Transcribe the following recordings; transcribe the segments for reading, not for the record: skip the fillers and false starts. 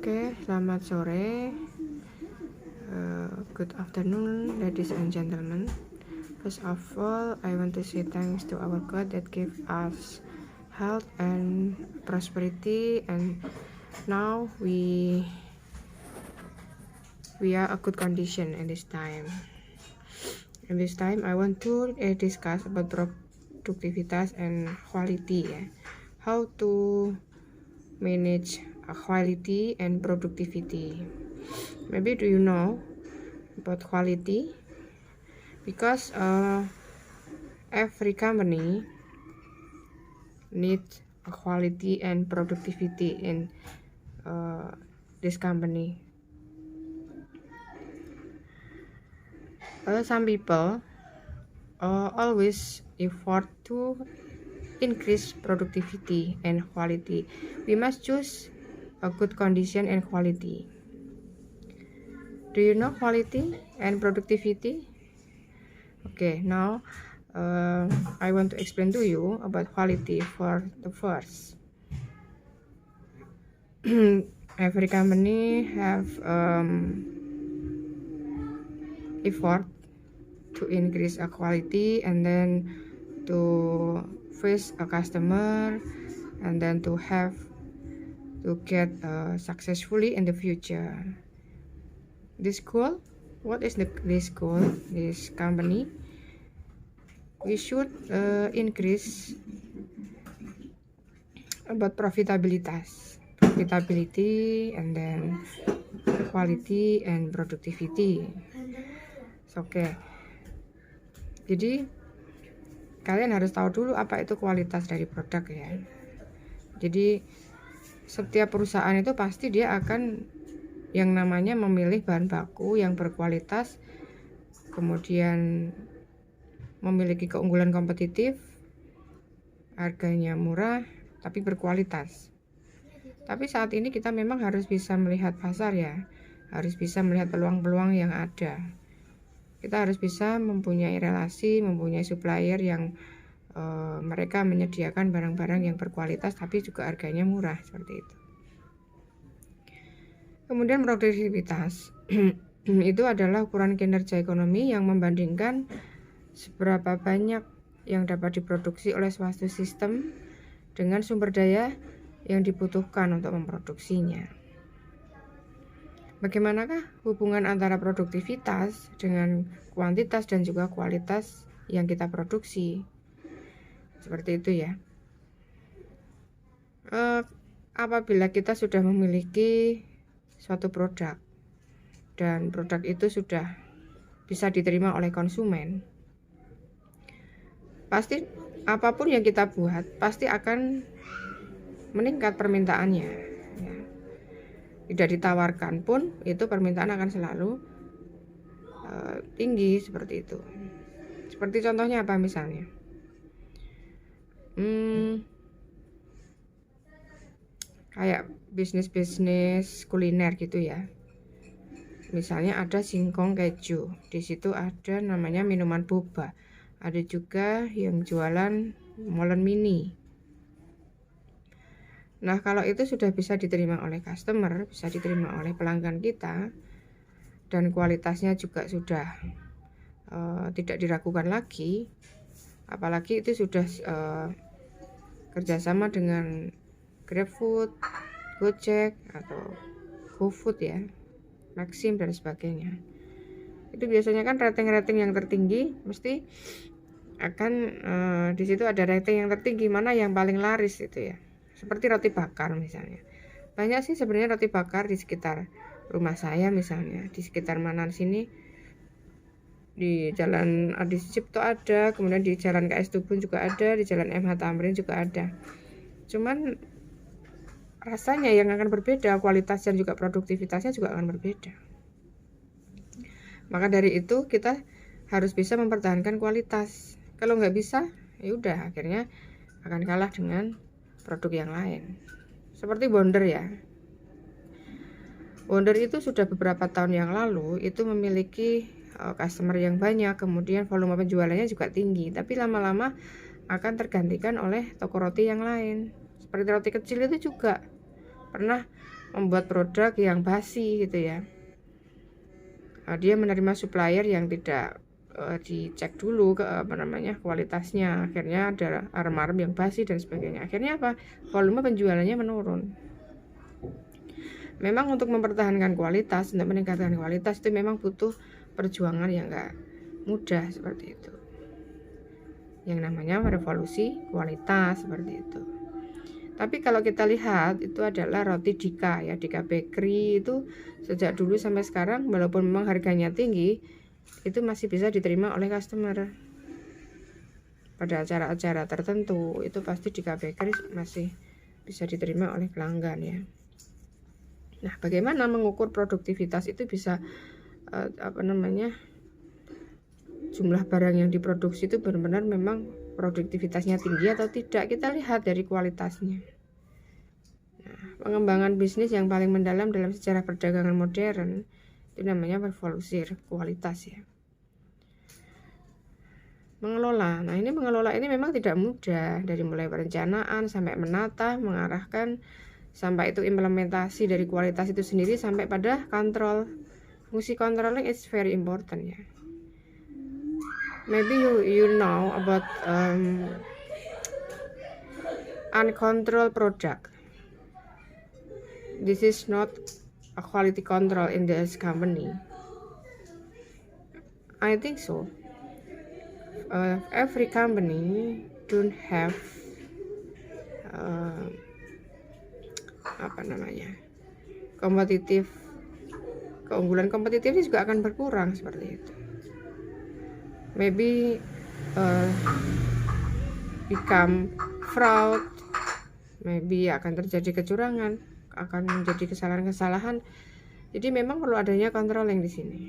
Oke, selamat sore. Good afternoon, ladies and gentlemen. First of all, I want to say thanks to our God that gave us health and prosperity, and now we are a good condition in this time. In this time, I want to discuss about productivitas and quality. How to manage quality and productivity. Maybe do you know about quality? Because every company needs a quality and productivity in this company. Some people always effort to increase productivity and quality. We must choose a good condition and quality. Do you know quality and productivity? Okay, now I want to explain to you about quality for the first. Every company have effort to increase a quality, and then to face a customer, and then to get successfully in the future. This goal, what is this goal? This company, we should increase about profitability, and then quality and productivity. Oke. Jadi kalian harus tahu dulu apa itu kualitas dari produk ya. Jadi setiap perusahaan itu pasti dia akan yang namanya memilih bahan baku yang berkualitas, kemudian memiliki keunggulan kompetitif, harganya murah tapi berkualitas. Tapi saat ini kita memang harus bisa melihat pasar ya, harus bisa melihat peluang-peluang yang ada. Kita harus bisa mempunyai relasi, mempunyai supplier yang mereka menyediakan barang-barang yang berkualitas tapi juga harganya murah, seperti itu. Kemudian produktivitas itu adalah ukuran kinerja ekonomi yang membandingkan seberapa banyak yang dapat diproduksi oleh suatu sistem dengan sumber daya yang dibutuhkan untuk memproduksinya. Bagaimanakah hubungan antara produktivitas dengan kuantitas dan juga kualitas yang kita produksi? Seperti itu ya. Apabila kita sudah memiliki suatu produk dan produk itu sudah bisa diterima oleh konsumen, pasti apapun yang kita buat pasti akan meningkat permintaannya. Tidak ditawarkan pun itu permintaan akan selalu tinggi, seperti itu. Seperti contohnya apa misalnya? Kayak bisnis kuliner gitu ya. Misalnya ada singkong keju, di situ ada namanya minuman boba, ada juga yang jualan molen mini. Nah, kalau itu sudah bisa diterima oleh customer, bisa diterima oleh pelanggan kita, dan kualitasnya juga sudah tidak diragukan lagi, apalagi itu sudah kerjasama dengan GrabFood, Gojek, atau GoFood ya, Maxim dan sebagainya. Itu biasanya kan rating-rating yang tertinggi mesti akan di situ ada rating yang tertinggi, mana yang paling laris itu ya. Seperti roti bakar misalnya. Banyak sih sebenarnya roti bakar di sekitar rumah saya, misalnya di sekitar Manan sini, di Jalan Adi Sucipto ada, kemudian di Jalan KS Tubun juga ada, di Jalan MH Tamrin juga ada. Cuman rasanya yang akan berbeda, kualitas dan juga produktivitasnya juga akan berbeda. Maka dari itu kita harus bisa mempertahankan kualitas. Kalau nggak bisa, ya udah akhirnya akan kalah dengan produk yang lain. Seperti Bonder ya. Bonder itu sudah beberapa tahun yang lalu itu memiliki customer yang banyak, kemudian volume penjualannya juga tinggi, tapi lama-lama akan tergantikan oleh toko roti yang lain. Seperti roti kecil itu juga pernah membuat produk yang basi gitu ya. Dia menerima supplier yang tidak dicek dulu kualitasnya, akhirnya ada arem-arem yang basi dan sebagainya. Akhirnya apa? Volume penjualannya menurun. Memang untuk mempertahankan kualitas, untuk meningkatkan kualitas itu memang butuh perjuangan yang enggak mudah seperti itu. Yang namanya revolusi kualitas seperti itu. Tapi kalau kita lihat itu adalah roti Dika ya, Dika Bakery itu sejak dulu sampai sekarang walaupun memang harganya tinggi itu masih bisa diterima oleh customer. Pada acara-acara tertentu itu pasti Dika Bakery masih bisa diterima oleh pelanggan ya. Nah, bagaimana mengukur produktivitas itu bisa jumlah barang yang diproduksi itu benar-benar memang produktivitasnya tinggi atau tidak, kita lihat dari kualitasnya. Nah, pengembangan bisnis yang paling mendalam dalam sejarah perdagangan modern itu namanya revolusi kualitas ya. Mengelola, nah ini mengelola ini memang tidak mudah, dari mulai perencanaan sampai menata, mengarahkan, sampai itu implementasi dari kualitas itu sendiri sampai pada kontrol. Fungsi controlling is very important ya. Maybe you know about uncontrolled product. This is not a quality control in this company. I think so. Every company don't have keunggulan kompetitifnya juga akan berkurang seperti itu. Maybe become fraud, maybe akan terjadi kecurangan, akan menjadi kesalahan-kesalahan. Jadi memang perlu adanya controlling di sini.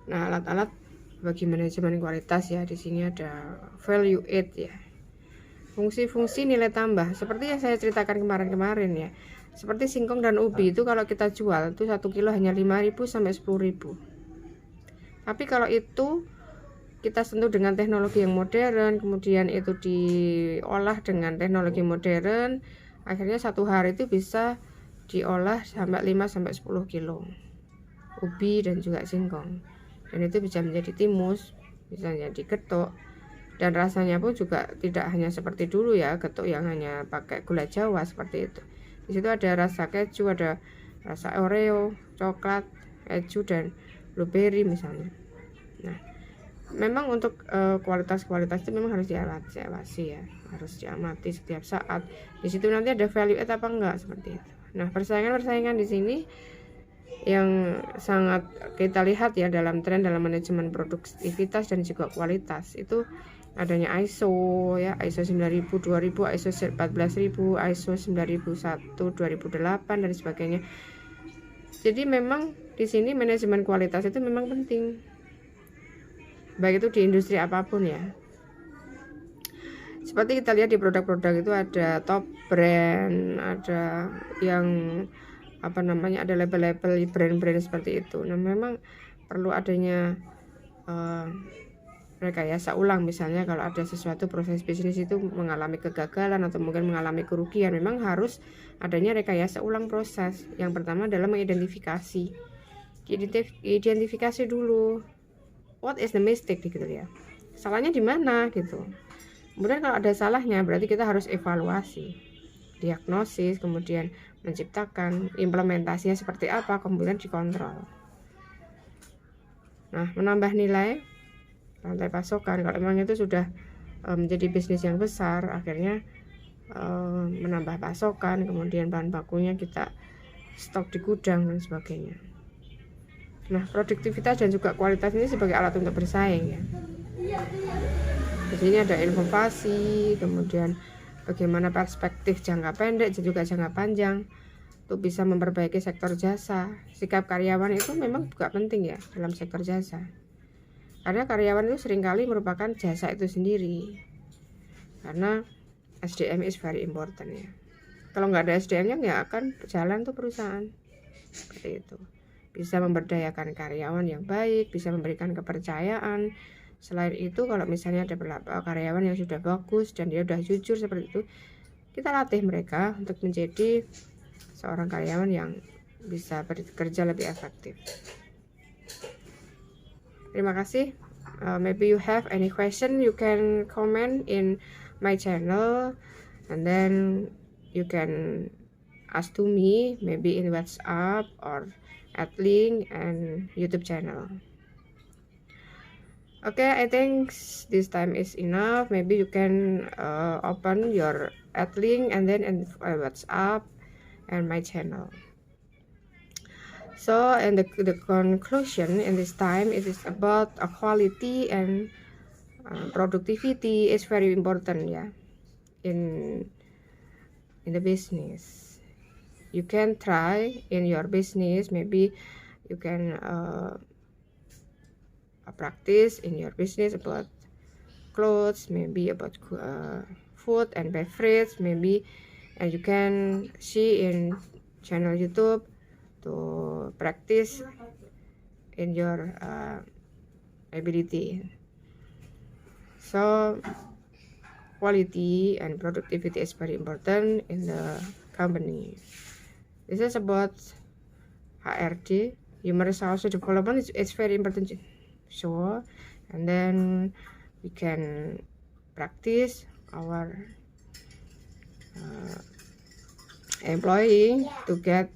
Nah, alat-alat bagi manajemen kualitas ya, di sini ada value add ya. Fungsi-fungsi nilai tambah seperti yang saya ceritakan kemarin-kemarin ya. Seperti singkong dan ubi itu kalau kita jual itu 1 kilo hanya 5.000 sampai 10.000. Tapi kalau itu kita sentuh dengan teknologi yang modern, kemudian itu diolah dengan teknologi modern, akhirnya satu hari itu bisa diolah sampai 5 sampai 10 kilo ubi dan juga singkong. Dan itu bisa menjadi timus, bisa menjadi getuk. Dan rasanya pun juga tidak hanya seperti dulu ya, getuk yang hanya pakai gula Jawa seperti itu. Di situ ada rasa keju, ada rasa Oreo, coklat, keju dan blueberry misalnya. Nah, memang untuk kualitas-kualitas itu memang harus diawasi ya, harus diamati setiap saat. Di situ nanti ada value add apa enggak seperti itu. Nah, persaingan di sini yang sangat kita lihat ya dalam tren dalam manajemen produktivitas dan juga kualitas itu adanya ISO ya, ISO 9000, 2000, ISO 14000, ISO 9001, 2008 dan sebagainya. Jadi memang di sini manajemen kualitas itu memang penting. Baik itu di industri apapun ya. Seperti kita lihat di produk-produk itu ada top brand, ada yang ada label-label brand-brand seperti itu. Nah, memang perlu adanya rekayasa ulang. Misalnya kalau ada sesuatu proses bisnis itu mengalami kegagalan atau mungkin mengalami kerugian, memang harus adanya rekayasa ulang proses. Yang pertama adalah mengidentifikasi. Identifikasi dulu what is the mistake gitu ya. Salahnya di mana gitu. Kemudian kalau ada salahnya berarti kita harus evaluasi, diagnosis, kemudian menciptakan implementasinya seperti apa, kemudian dikontrol. Nah, menambah nilai rantai pasokan, kalau memang itu sudah menjadi bisnis yang besar, akhirnya menambah pasokan, kemudian bahan bakunya kita stok di gudang dan sebagainya. Nah, produktivitas dan juga kualitas ini sebagai alat untuk bersaing ya. Di sini ada inovasi, kemudian bagaimana perspektif jangka pendek dan juga jangka panjang untuk bisa memperbaiki sektor jasa. Sikap karyawan itu memang juga penting ya dalam sektor jasa. Karena karyawan itu seringkali merupakan jasa itu sendiri. Karena SDM is very important ya. Kalau nggak ada SDM-nya nggak akan jalan tuh perusahaan. Seperti itu. Bisa memberdayakan karyawan yang baik, bisa memberikan kepercayaan. Selain itu kalau misalnya ada karyawan yang sudah bagus dan dia sudah jujur seperti itu, kita latih mereka untuk menjadi seorang karyawan yang bisa bekerja lebih efektif. Terima kasih. Maybe you have any question, you can comment in my channel, and then you can ask to me, maybe in WhatsApp or at link and YouTube channel. Okay, I think this time is enough. Maybe you can open your at link and then in WhatsApp and my channel. So, and the conclusion in this time, it is about quality and productivity is very important, yeah, in the business. You can try in your business, maybe you can practice in your business about clothes, maybe about food and beverage, maybe, and you can see in channel YouTube to practice in your ability. So quality and productivity is very important in the company. This is about HRD, human resource development. It's very important. So, and then we can practice our employee to get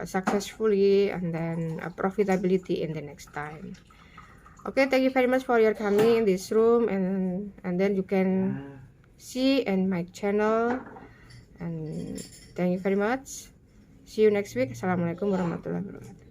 successfully and then profitability in the next time. Okay, thank you very much for your coming in this room, and then you can see in my channel, and thank you very much. See you next week. Assalamualaikum warahmatullahi wabarakatuh.